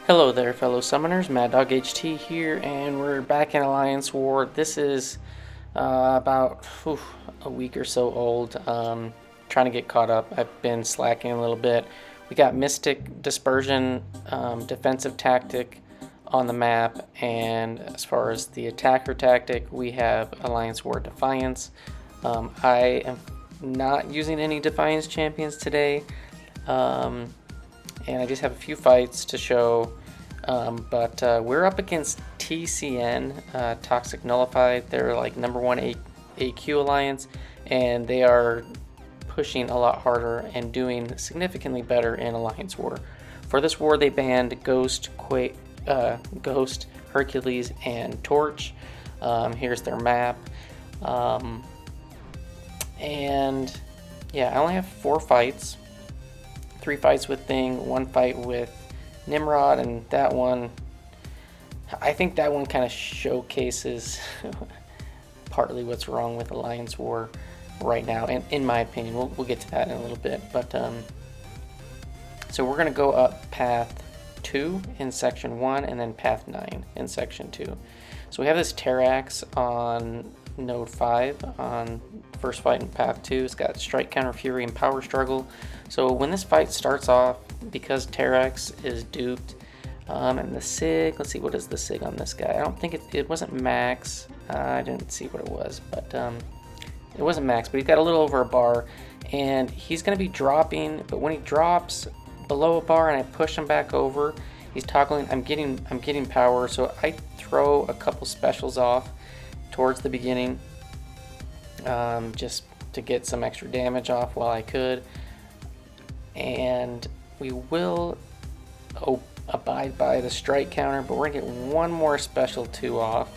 Hello there, fellow summoners. Mad Dog HT here, and we're back in Alliance War. This is about a week or so old. Trying to get caught up. I've been slacking a little bit. We got Miss-Tic Dispersion defensive tactic on the map, and as far as the attacker tactic, we have Alliance War Defiance. I am not using any Defiance champions today. And I just have a few fights to show, but we're up against TCN, Toxic Nullified. They're like #1 AQ alliance, and they are pushing a lot harder and doing significantly better in Alliance War. For this war, they banned Ghost, Ghost, Hercules, and Torch. Here's their map, and yeah, I only have 4 fights. 3 fights with Thing, 1 fight with Nimrod, and that one, I think that one kind of showcases partly what's wrong with Alliance War right now, and in my opinion. We'll get to that in a little bit, but so we're going to go up path 2 in section 1 and then path 9 in section 2. So we have this Terrax on node 5 on the first fight in path 2. It's got strike, counter, fury, and power struggle. So when this fight starts off, because Terrax is duped, and the sig, let's see, what is the sig on this guy? I don't think it wasn't max. I didn't see what it was, but it wasn't max, but he's got a little over a bar, and he's going to be dropping, but when he drops below a bar and I push him back over, he's toggling. I'm getting power, so I throw a couple specials off towards the beginning, just to get some extra damage off while I could. And we will abide by the strike counter, but we're gonna get one more special 2 off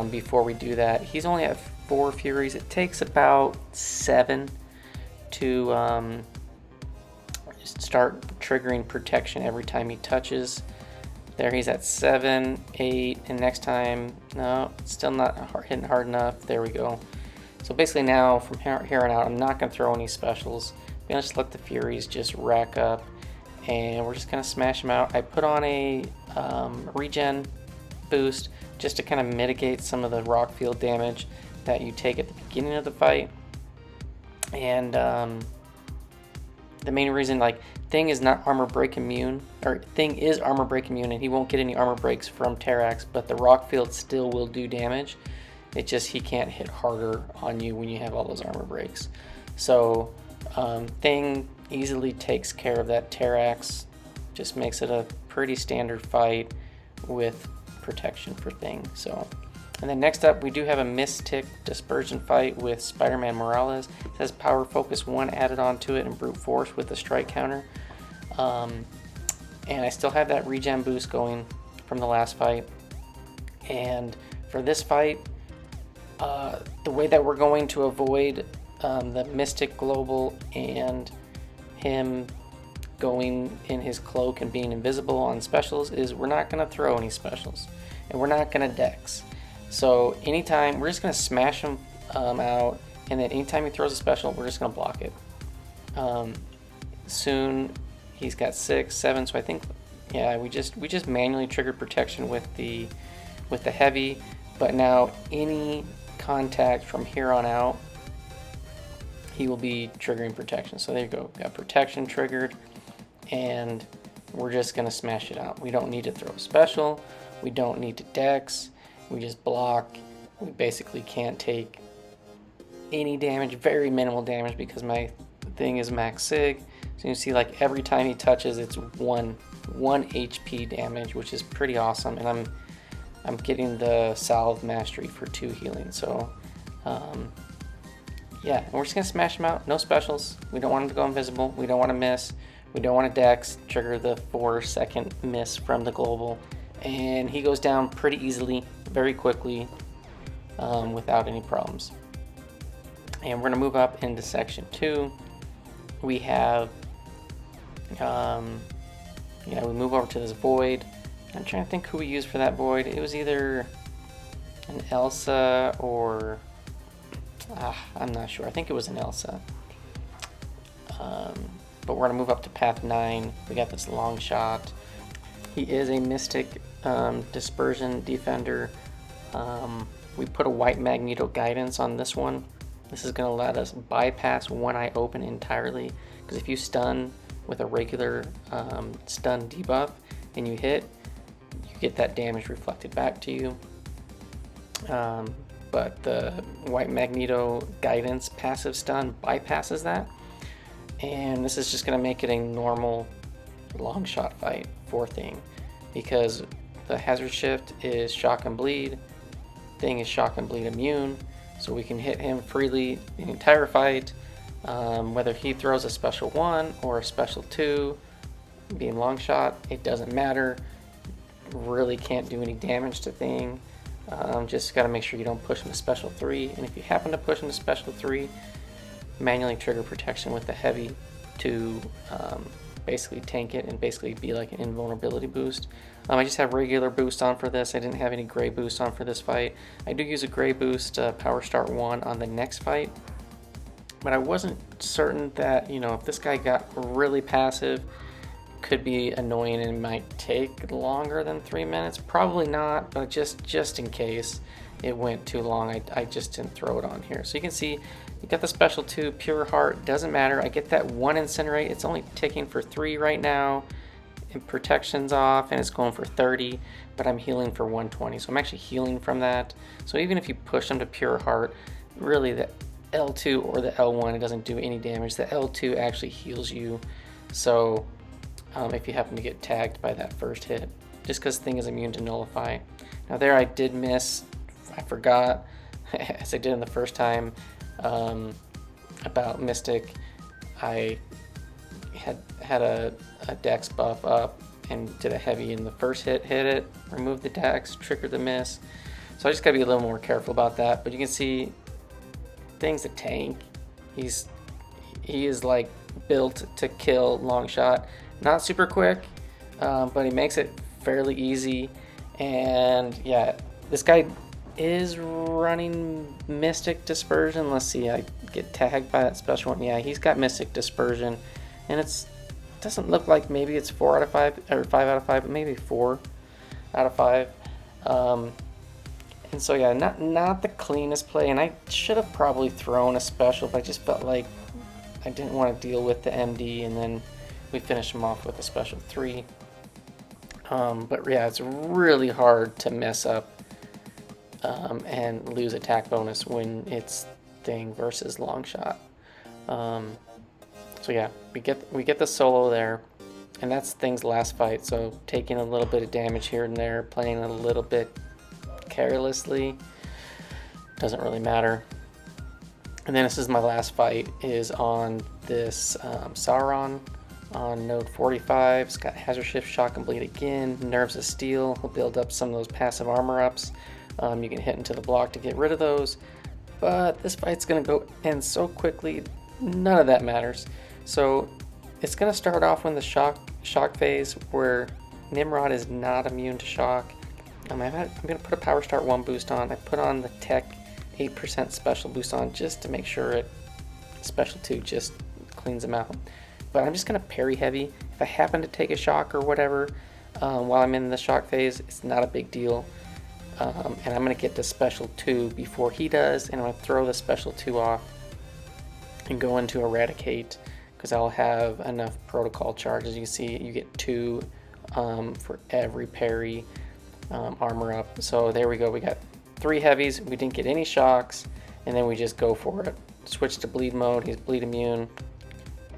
before we do that. He's only at 4 furies. It takes about 7 to start triggering protection every time he touches. There, he's at 7, 8, and next time, no, still not hitting hard enough. There we go. So basically now, from here on out, I'm not going to throw any specials. I'm going to just let the Furies just rack up, and we're just going to smash them out. I put on a regen boost just to kind of mitigate some of the rock field damage that you take at the beginning of the fight. And the main reason, like, Thing is not armor break immune, or Thing is armor break immune, and he won't get any armor breaks from Terrax, but the rock field still will do damage. It just, he can't hit harder on you when you have all those armor breaks. So Thing easily takes care of that. Terrax just makes it a pretty standard fight with protection for Thing. So, and then next up, we do have a Miss-Tic Dispersion fight with Spider-Man Morales. It has Power Focus 1 added onto it and Brute Force with the strike counter. And I still have that regen boost going from the last fight. And for this fight, the way that we're going to avoid the Miss-Tic Global and him going in his cloak and being invisible on specials is we're not going to throw any specials. And we're not going to dex. So anytime, we're just going to smash him out, and then anytime he throws a special, we're just going to block it. Soon he's got 6, 7, so I think, yeah, we just manually triggered protection with the heavy, but now any contact from here on out, he will be triggering protection. So there you go, got protection triggered, and we're just going to smash it out. We don't need to throw a special, we don't need to dex. We just block. We basically can't take any damage, very minimal damage, because my Thing is max sig. So you see, like, every time he touches, it's 1 HP damage, which is pretty awesome. And I'm getting the Salve Mastery for 2 healing. So yeah, and we're just gonna smash him out. No specials. We don't want him to go invisible. We don't want to miss. We don't want to dex, trigger the 4-second miss from the global. And he goes down pretty easily, very quickly, without any problems. And we're going to move up into section 2. We have, we move over to this void. I'm trying to think who we used for that void. It was either an Elsa or, I'm not sure. I think it was an Elsa. But we're going to move up to path 9. We got this Longshot. He is a Miss-Tic Dispersion Defender. We put a white magneto guidance on this one. This is going to let us bypass one eye open entirely, because if you stun with a regular stun debuff and you hit, you get that damage reflected back to you. But the white magneto guidance passive stun bypasses that, and this is just going to make it a normal long shot fight for Thing, because the Hazardshift is shock and bleed, Thing is shock and bleed immune, so we can hit him freely the entire fight, whether he throws a special 1 or a special 2, being Longshot, it doesn't matter. Really can't do any damage to Thing. Just got to make sure you don't push him to special 3, and if you happen to push him to special 3, manually trigger protection with the heavy to basically tank it and basically be like an invulnerability boost. I just have regular boost on for this. I didn't have any gray boost on for this fight. I do use a gray boost power start 1 on the next fight, but I wasn't certain that, you know, if this guy got really passive, could be annoying and might take longer than 3 minutes. Probably not, but just in case it went too long, I just didn't throw it on here. So you can see you got the special 2 pure heart, doesn't matter. I get that 1 incinerate, it's only ticking for 3 right now, and protection's off and it's going for 30, but I'm healing for 120, so I'm actually healing from that. So even if you push them to pure heart, really the L2 or the L1, it doesn't do any damage. The L2 actually heals you, so if you happen to get tagged by that first hit, just because Thing is immune to nullify. Now there I did miss, I forgot, as I did in the first time, about Miss-Tic. I had a dex buff up and did a heavy in the first hit it, removed the dex, triggered the miss. So I just gotta be a little more careful about that. But you can see Thing's a tank. He is like built to kill Longshot. Not super quick, but he makes it fairly easy. And yeah, this guy is running Miss-Tic Dispersion. Let's see, I get tagged by that special one. Yeah, he's got Miss-Tic Dispersion, and it doesn't look like maybe it's 4 out of 5 or 5 out of 5, but maybe 4 out of 5. And so yeah, not the cleanest play, and I should have probably thrown a special, but I just felt like I didn't want to deal with the MD, and then we finished him off with a special 3. But yeah, it's really hard to mess up and lose attack bonus when it's Thing versus Longshot. So yeah, we get the solo there, and that's Thing's last fight. So taking a little bit of damage here and there, playing a little bit carelessly, doesn't really matter. And then this is my last fight, is on this Sauron on node 45. It's got Hazardshift, shock and bleed again, nerves of steel. He'll build up some of those passive armor ups. You can hit into the block to get rid of those, but this fight's gonna go end so quickly, none of that matters. So it's gonna start off in the shock phase where Nimrod is not immune to shock. I'm gonna put a power start 1 boost on. I put on the tech 8% special boost on just to make sure it special 2 just cleans them out. But I'm just gonna parry heavy. If I happen to take a shock or whatever while I'm in the shock phase, it's not a big deal. And I'm gonna get the special 2 before he does, and I'm gonna throw the special 2 off and go into eradicate, because I'll have enough protocol charges. You see, you get 2 for every parry armor up. So there we go. We got 3 heavies. We didn't get any shocks, and then we just go for it. Switch to bleed mode. He's bleed immune,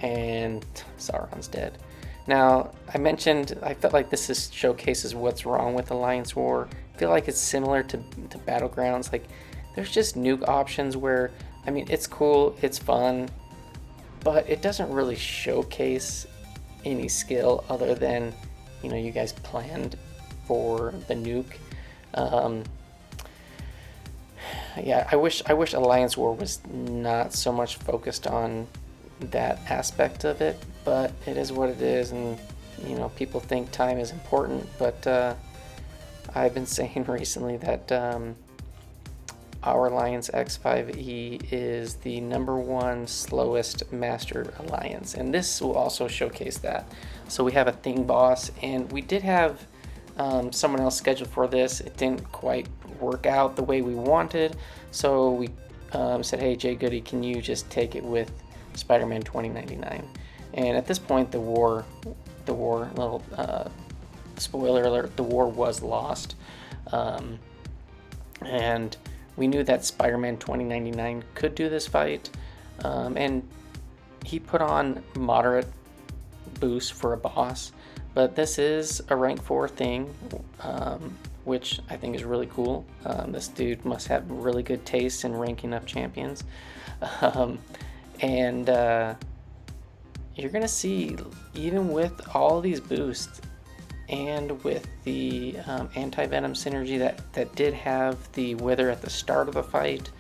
and Sauron's dead. Now, I mentioned I felt like this showcases what's wrong with Alliance War. I feel like it's similar to Battlegrounds. Like, there's just nuke options where, I mean, it's cool, it's fun, but it doesn't really showcase any skill other than, you know, you guys planned for the nuke. Yeah, I wish Alliance War was not so much focused on that aspect of it, but it is what it is, and you know, people think time is important, but I've been saying recently that our Alliance X5E is the #1 slowest master alliance, and this will also showcase that. So we have a thing boss, and we did have someone else scheduled for this. It didn't quite work out the way we wanted, so we said, hey, Jay Goody, can you just take it with Spider-Man 2099? And at this point, the war, little spoiler alert, the war was lost. And we knew that Spider-Man 2099 could do this fight, and he put on moderate boost for a boss, but this is a rank 4 thing, which I think is really cool. This dude must have really good taste in ranking up champions. And you're gonna see, even with all these boosts and with the anti-venom synergy that did have the wither at the start of the fight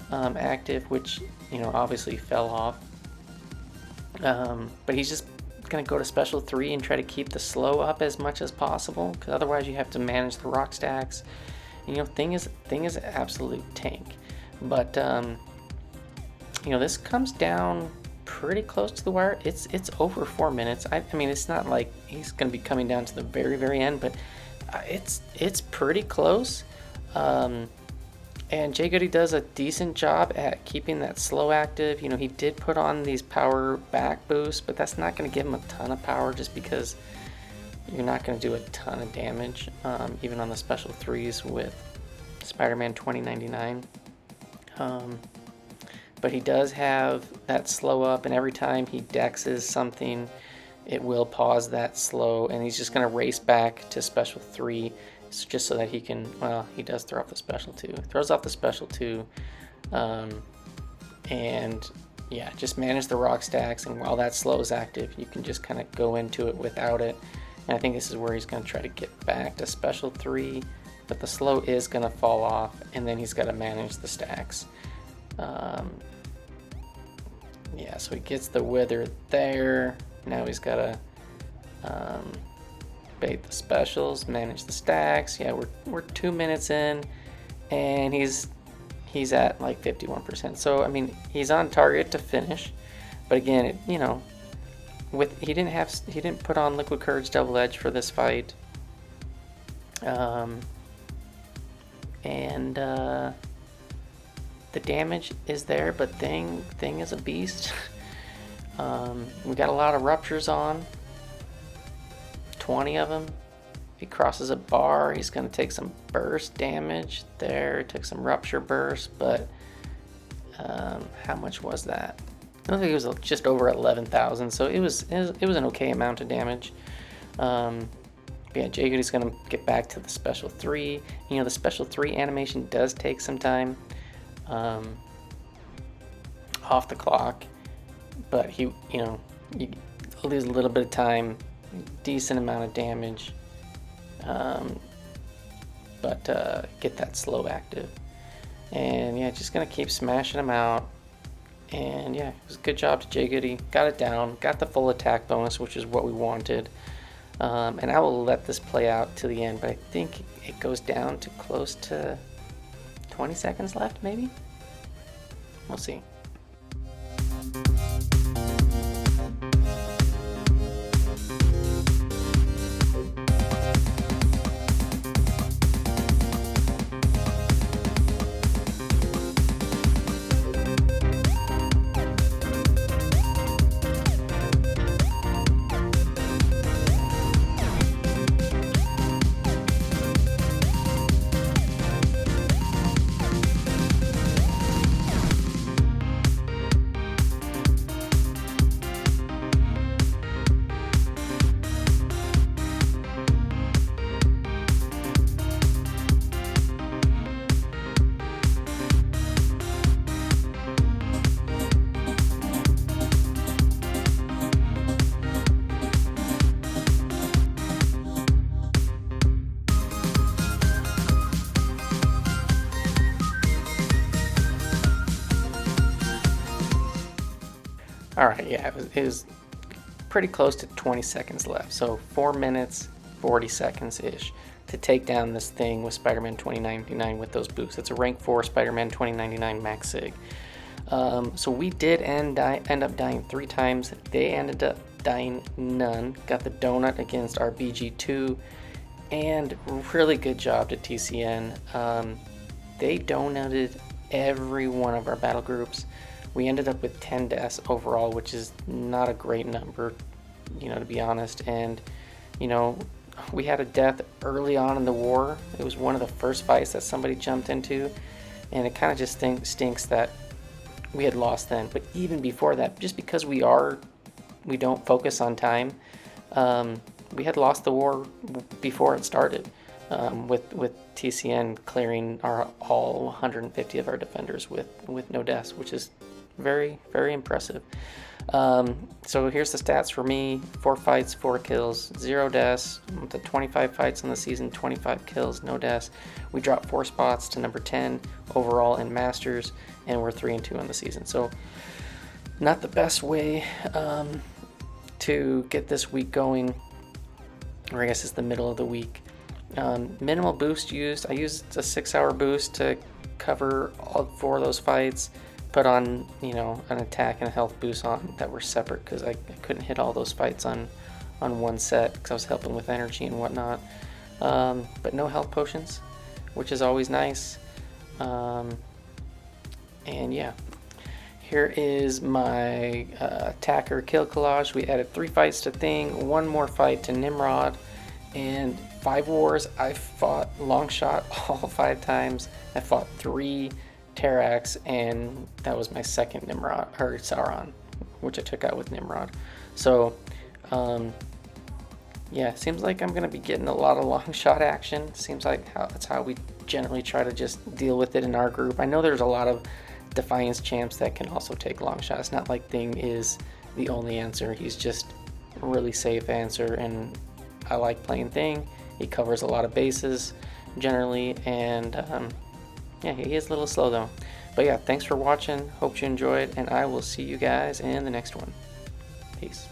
active, which, you know, obviously fell off, but he's just gonna go to special 3 and try to keep the slow up as much as possible, because otherwise you have to manage the rock stacks. And, you know, thing is an absolute tank. But you know, this comes down pretty close to the wire. It's over 4 minutes. I mean, it's not like he's gonna be coming down to the very end, but it's pretty close. And Jay Goody does a decent job at keeping that slow active. You know, he did put on these power back boosts, but that's not going to give him a ton of power, just because you're not going to do a ton of damage, even on the special 3s with Spider-Man 2099. But he does have that slow up, and every time he dexes something, it will pause that slow, and he's just going to race back to special 3. Just so that he can, well, he does throw off the special 2. Throws off the special 2. And yeah, just manage the rock stacks, and while that slow is active, you can just kind of go into it without it. And I think this is where he's going to try to get back to special 3, but the slow is going to fall off, and then he's got to manage the stacks. Yeah, so he gets the wither there. Now he's got to bait the specials, manage the stacks. Yeah, we're 2 minutes in, and he's at like 51%. So I mean, he's on target to finish, but again, you know, he didn't put on Liquid Courage Double Edge for this fight, and the damage is there, but thing is a beast. We got a lot of ruptures on. 20 of them. If he crosses a bar, he's going to take some burst damage there. Took some rupture burst, but how much was that? I don't think it was just over 11,000, so it was an okay amount of damage. But yeah, Jay Goody's going to get back to the special 3. You know, the special 3 animation does take some time off the clock, but you lose a little bit of time. Decent amount of damage, but get that slow active, and yeah, just gonna keep smashing them out. And yeah, it was a good job to Jay Goody. Got it down, got the full attack bonus, which is what we wanted. And I will let this play out to the end, but I think it goes down to close to 20 seconds left, maybe. We'll see. Alright, yeah, it was pretty close to 20 seconds left. So 4 minutes, 40 seconds-ish to take down this thing with Spider-Man 2099 with those boosts. It's a rank 4 Spider-Man 2099 max sig. So we did end up dying 3 times. They ended up dying none. Got the donut against our BG2, and really good job to TCN. They donated every one of our battle groups. We ended up with 10 deaths overall, which is not a great number, to be honest. And, we had a death early on in the war. It was one of the first fights that somebody jumped into, and it kind of just stinks that we had lost then. But even before that, just because we don't focus on time, we had lost the war before it started, with TCN clearing all 150 of our defenders with no deaths, which is very, very impressive. So here's the stats for me: 4 fights, 4 kills, 0 deaths. The 25 fights on the season, 25 kills, no deaths. We dropped 4 spots to number 10 overall in Masters, and we're 3-2 on the season. So not the best way to get this week going, or I guess it's the middle of the week. Minimal boost used. I used a 6-hour boost to cover all 4 of those fights. Put on, an attack and a health boost on that were separate, because I couldn't hit all those fights on one set because I was helping with energy and whatnot. But no health potions, which is always nice. And yeah, here is my attacker kill collage. We added 3 fights to Thing, 1 more fight to Nimrod, and 5 wars. I fought Longshot all 5 times. I fought 3 Terrax, and that was my second Nimrod, or Sauron, which I took out with Nimrod. So yeah, seems like I'm gonna be getting a lot of Longshot action. Seems like that's how we generally try to just deal with it in our group. I know there's a lot of Defiance champs that can also take Longshot. It's not like Thing is the only answer. He's just a really safe answer, and I like playing Thing. He covers a lot of bases generally, and yeah, he is a little slow though. But yeah, thanks for watching. Hope you enjoyed, and I will see you guys in the next one. Peace.